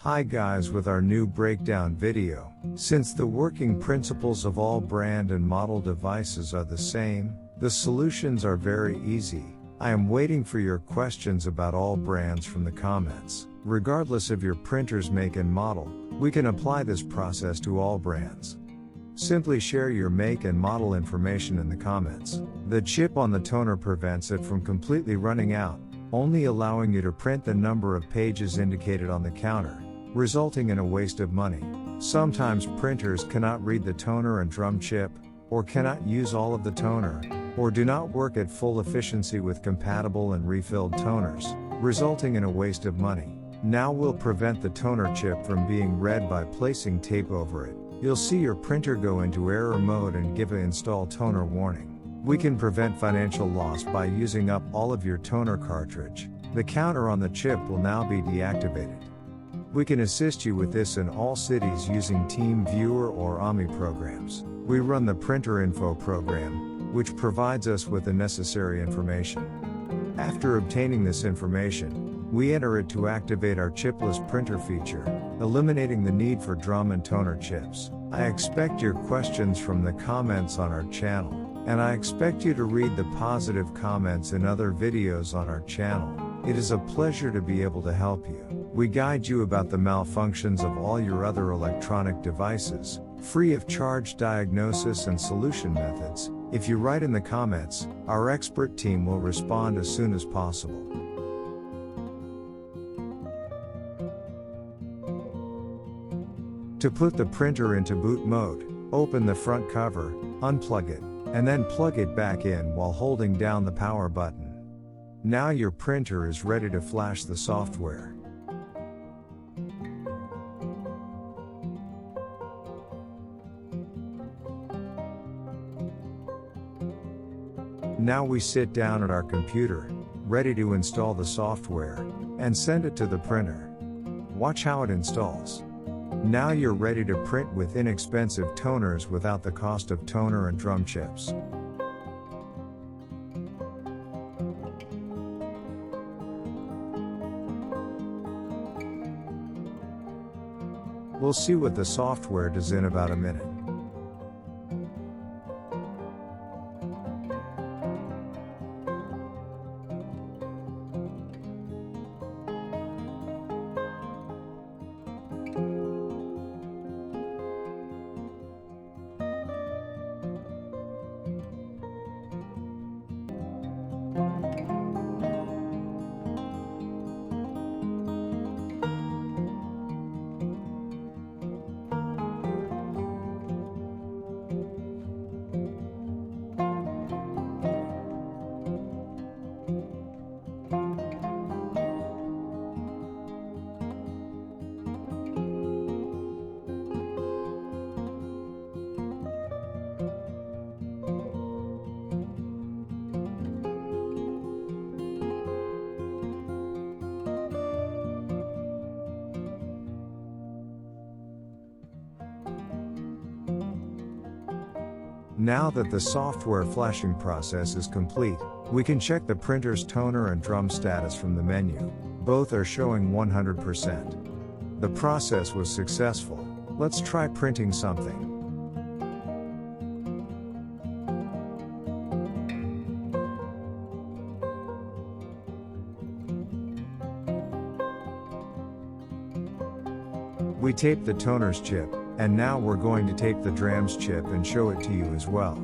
Hi guys, with our new breakdown video. Since the working principles of all brand and model devices are the same, the solutions are very easy. I am waiting for your questions about all brands from the comments. Regardless of your printer's make and model, we can apply this process to all brands. Simply share your make and model information in the comments. The chip on the toner prevents it from completely running out, only allowing you to print the number of pages indicated on the counter, resulting in a waste of money. Sometimes printers cannot read the toner and drum chip, or cannot use all of the toner, or do not work at full efficiency with compatible and refilled toners, resulting in a waste of money. Now we'll prevent the toner chip from being read by placing tape over it. You'll see your printer go into error mode and give an install toner warning. We can prevent financial loss by using up all of your toner cartridge. The counter on the chip will now be deactivated. We can assist you with this in all cities using TeamViewer or AMI programs. We run the Printer Info program, which provides us with the necessary information. After obtaining this information, we enter it to activate our chipless printer feature, eliminating the need for drum and toner chips. I expect your questions from the comments on our channel, and I expect you to read the positive comments in other videos on our channel. It is a pleasure to be able to help you. We guide you about the malfunctions of all your other electronic devices, free of charge diagnosis and solution methods. If you write in the comments, our expert team will respond as soon as possible. To put the printer into boot mode, open the front cover, unplug it, and then plug it back in while holding down the power button. Now your printer is ready to flash the software. Now we sit down at our computer, ready to install the software, and send it to the printer. Watch how it installs. Now you're ready to print with inexpensive toners without the cost of toner and drum chips. We'll see what the software does in about a minute. Now that the software flashing process is complete, we can check the printer's toner and drum status from the menu. Both are showing 100%. The process was successful. Let's try printing something. We taped the toner's chip, and now we're going to tape the drum's chip and show it to you as well.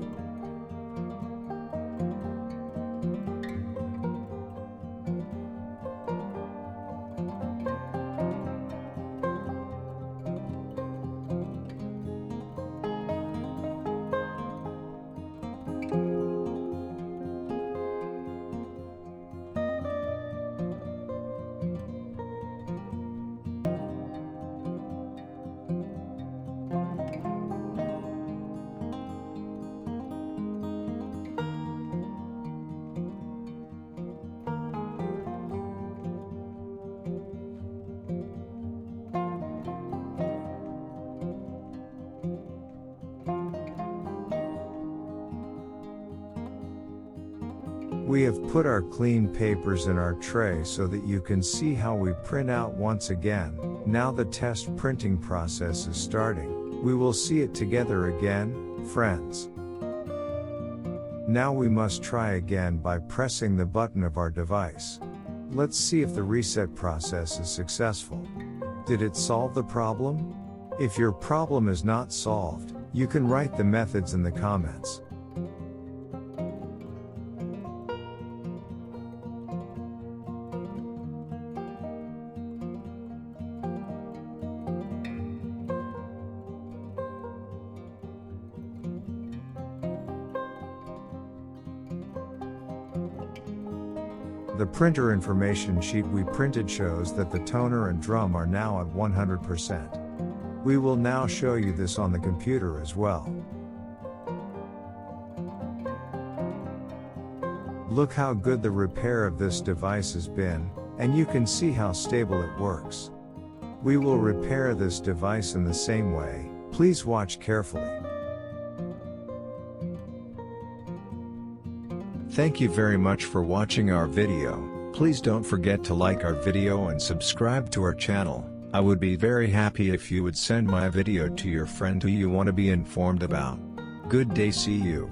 We have put our clean papers in our tray so that you can see how we print out once again. Now the test printing process is starting. We will see it together again, friends. Now we must try again by pressing the button of our device. Let's see if the reset process is successful. Did it solve the problem? If your problem is not solved, you can write the methods in the comments. The printer information sheet we printed shows that the toner and drum are now at 100%. We will now show you this on the computer as well. Look how good the repair of this device has been, and you can see how stable it works. We will repair this device in the same way. Please watch carefully. Thank you very much for watching our video. Please don't forget to like our video and subscribe to our channel. I would be very happy if you would send my video to your friend who you want to be informed about. Good day, see you.